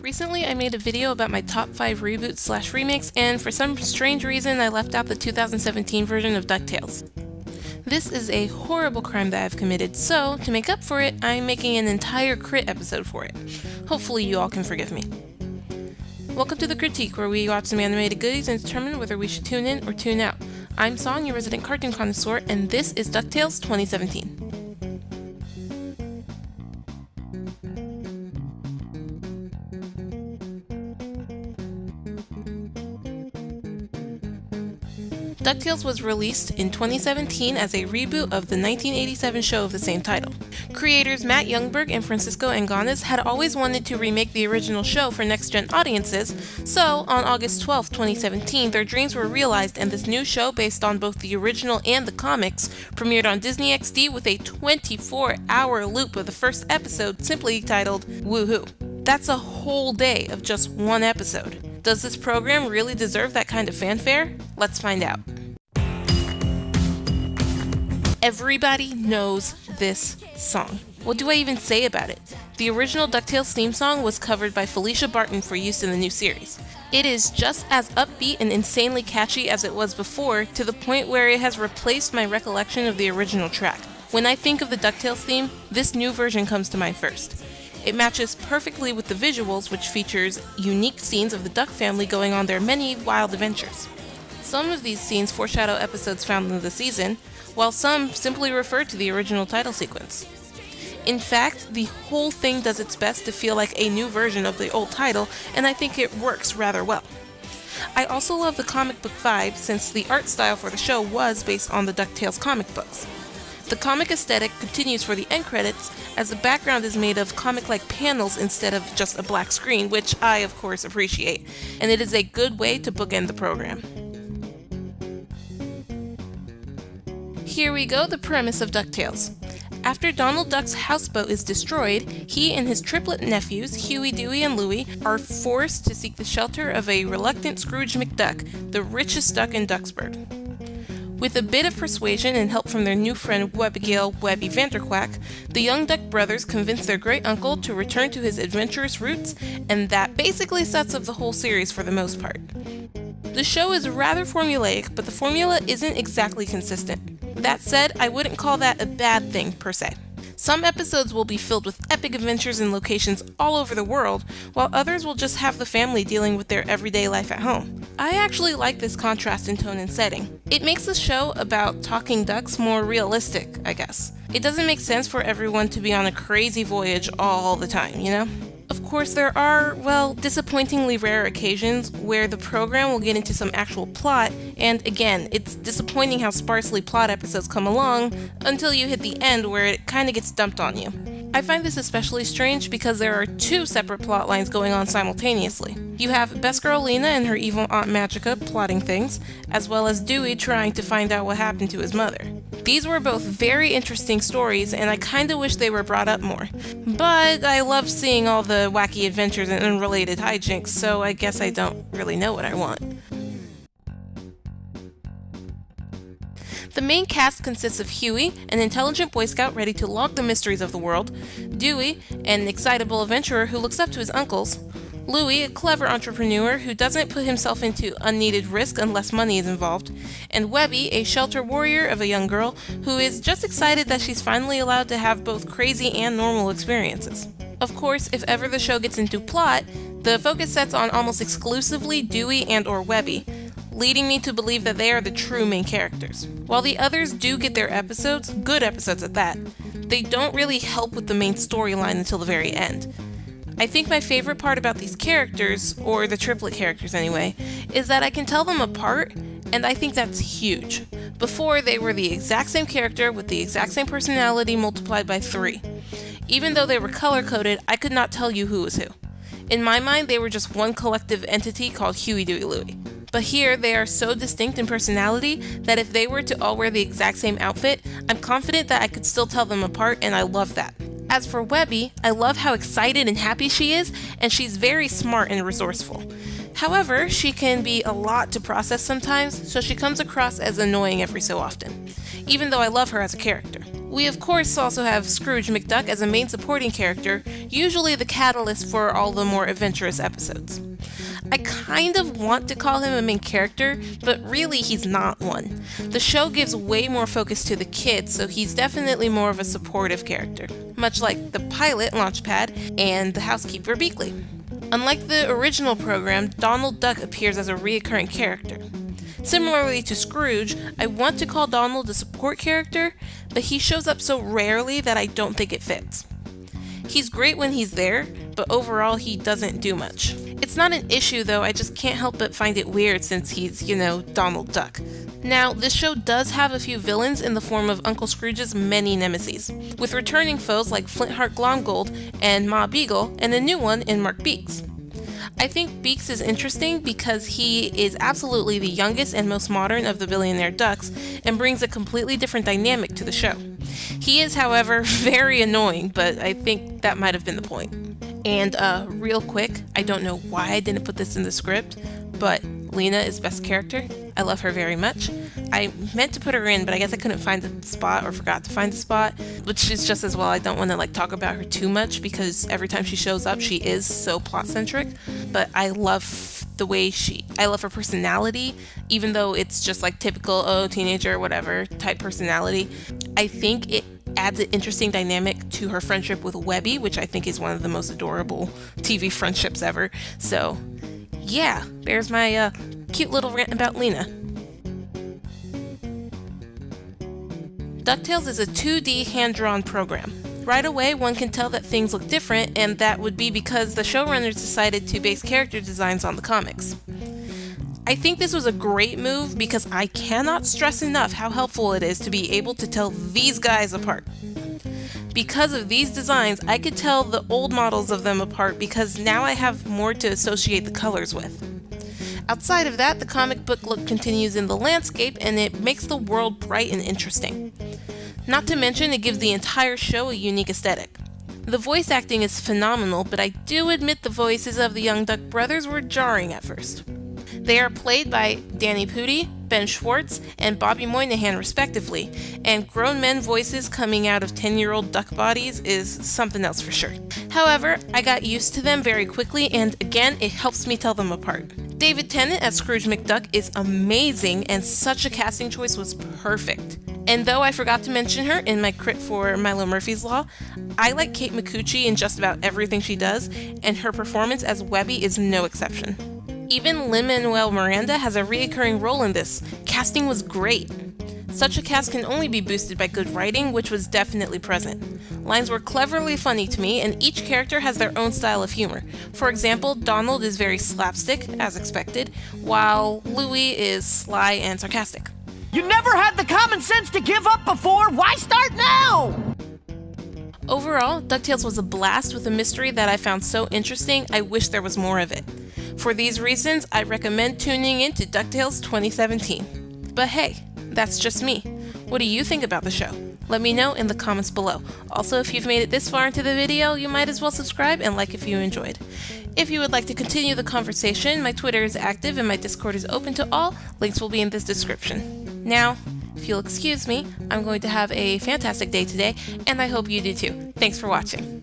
Recently, I made a video about my top 5 reboots / remakes, and for some strange reason, I left out the 2017 version of DuckTales. This is a horrible crime that I've committed, so to make up for it, I'm making an entire crit episode for it. Hopefully you all can forgive me. Welcome to The Critique, where we watch some animated goodies and determine whether we should tune in or tune out. I'm Song, your resident cartoon connoisseur, and this is DuckTales 2017. DuckTales was released in 2017 as a reboot of the 1987 show of the same title. Creators Matt Youngberg and Francisco Angones had always wanted to remake the original show for next-gen audiences, so on August 12, 2017, their dreams were realized and this new show based on both the original and the comics premiered on Disney XD with a 24-hour loop of the first episode simply titled Woohoo. That's a whole day of just one episode. Does this program really deserve that kind of fanfare? Let's find out. Everybody knows this song. What do I even say about it? The original DuckTales theme song was covered by Felicia Barton for use in the new series. It is just as upbeat and insanely catchy as it was before, to the point where it has replaced my recollection of the original track. When I think of the DuckTales theme, this new version comes to mind first. It matches perfectly with the visuals, which features unique scenes of the Duck family going on their many wild adventures. Some of these scenes foreshadow episodes found in the season, while some simply refer to the original title sequence. In fact, the whole thing does its best to feel like a new version of the old title, and I think it works rather well. I also love the comic book vibe, since the art style for the show was based on the DuckTales comic books. The comic aesthetic continues for the end credits, as the background is made of comic-like panels instead of just a black screen, which I, of course, appreciate, and it is a good way to bookend the program. Here we go, the premise of DuckTales. After Donald Duck's houseboat is destroyed, he and his triplet nephews, Huey, Dewey, and Louie, are forced to seek the shelter of a reluctant Scrooge McDuck, the richest duck in Ducksburg. With a bit of persuasion and help from their new friend Webbigail Webby Vanderquack, the young Duck brothers convince their great-uncle to return to his adventurous roots, and that basically sets up the whole series for the most part. The show is rather formulaic, but the formula isn't exactly consistent. That said, I wouldn't call that a bad thing per se. Some episodes will be filled with epic adventures in locations all over the world, while others will just have the family dealing with their everyday life at home. I actually like this contrast in tone and setting. It makes the show about talking ducks more realistic, I guess. It doesn't make sense for everyone to be on a crazy voyage all the time, you know? Of course, there are, disappointingly rare occasions where the program will get into some actual plot, and again, it's disappointing how sparsely plot episodes come along until you hit the end where it kinda gets dumped on you. I find this especially strange because there are two separate plot lines going on simultaneously. You have Best Girl Lena and her evil Aunt Magica plotting things, as well as Dewey trying to find out what happened to his mother. These were both very interesting stories, and I kinda wish they were brought up more. But I love seeing all the wacky adventures and unrelated hijinks, so I guess I don't really know what I want. The main cast consists of Huey, an intelligent Boy Scout ready to log the mysteries of the world, Dewey, an excitable adventurer who looks up to his uncles, Louie, a clever entrepreneur who doesn't put himself into unneeded risk unless money is involved, and Webby, a shelter warrior of a young girl who is just excited that she's finally allowed to have both crazy and normal experiences. Of course, if ever the show gets into plot, the focus sets on almost exclusively Dewey and or Webby, leading me to believe that they are the true main characters. While the others do get their episodes, good episodes at that, they don't really help with the main storyline until the very end. I think my favorite part about these characters, or the triplet characters anyway, is that I can tell them apart, and I think that's huge. Before, they were the exact same character with the exact same personality multiplied by 3. Even though they were color-coded, I could not tell you who was who. In my mind, they were just one collective entity called Huey, Dewey, Louie. But here, they are so distinct in personality that if they were to all wear the exact same outfit, I'm confident that I could still tell them apart, and I love that. As for Webby, I love how excited and happy she is, and she's very smart and resourceful. However, she can be a lot to process sometimes, so she comes across as annoying every so often, even though I love her as a character. We of course also have Scrooge McDuck as a main supporting character, usually the catalyst for all the more adventurous episodes. I kind of want to call him a main character, but really he's not one. The show gives way more focus to the kids, so he's definitely more of a supportive character, much like the pilot Launchpad and the housekeeper Beakley. Unlike the original program, Donald Duck appears as a recurring character. Similarly to Scrooge, I want to call Donald a support character, but he shows up so rarely that I don't think it fits. He's great when he's there, but overall he doesn't do much. It's not an issue though, I just can't help but find it weird since he's, Donald Duck. Now, this show does have a few villains in the form of Uncle Scrooge's many nemesis, with returning foes like Flintheart Glomgold and Ma Beagle, and a new one in Mark Beaks. I think Beaks is interesting because he is absolutely the youngest and most modern of the billionaire ducks and brings a completely different dynamic to the show. He is, however, very annoying, but I think that might have been the point. And real quick, I don't know why I didn't put this in the script, but Lena is best character. I love her very much. I meant to put her in, but I guess I couldn't find the spot or forgot to find the spot, which is just as well. I don't want to talk about her too much because every time she shows up, she is so plot-centric, but I love the way I love her personality, even though it's just typical, teenager, whatever type personality. I think it adds an interesting dynamic to her friendship with Webby, which I think is one of the most adorable TV friendships ever. So, yeah, there's my cute little rant about Lena. DuckTales is a 2D hand-drawn program. Right away, one can tell that things look different, and that would be because the showrunners decided to base character designs on the comics. I think this was a great move because I cannot stress enough how helpful it is to be able to tell these guys apart. Because of these designs, I could tell the old models of them apart because now I have more to associate the colors with. Outside of that, the comic book look continues in the landscape and it makes the world bright and interesting. Not to mention, it gives the entire show a unique aesthetic. The voice acting is phenomenal, but I do admit the voices of the young Duck brothers were jarring at first. They are played by Danny Pudi, Ben Schwartz, and Bobby Moynihan respectively, and grown men voices coming out of 10-year-old duck bodies is something else for sure. However, I got used to them very quickly, and again, it helps me tell them apart. David Tennant as Scrooge McDuck is amazing, and such a casting choice was perfect. And though I forgot to mention her in my crit for Milo Murphy's Law, I like Kate Micucci in just about everything she does, and her performance as Webby is no exception. Even Lin-Manuel Miranda has a recurring role in this. Casting was great. Such a cast can only be boosted by good writing, which was definitely present. Lines were cleverly funny to me, and each character has their own style of humor. For example, Donald is very slapstick, as expected, while Louie is sly and sarcastic. You never had the common sense to give up before, why start now? Overall, DuckTales was a blast with a mystery that I found so interesting I wish there was more of it. For these reasons, I recommend tuning in to DuckTales 2017. But hey, that's just me. What do you think about the show? Let me know in the comments below. Also, if you've made it this far into the video, you might as well subscribe and like if you enjoyed. If you would like to continue the conversation, my Twitter is active and my Discord is open to all. Links will be in this description. Now, if you'll excuse me, I'm going to have a fantastic day today, and I hope you do too. Thanks for watching.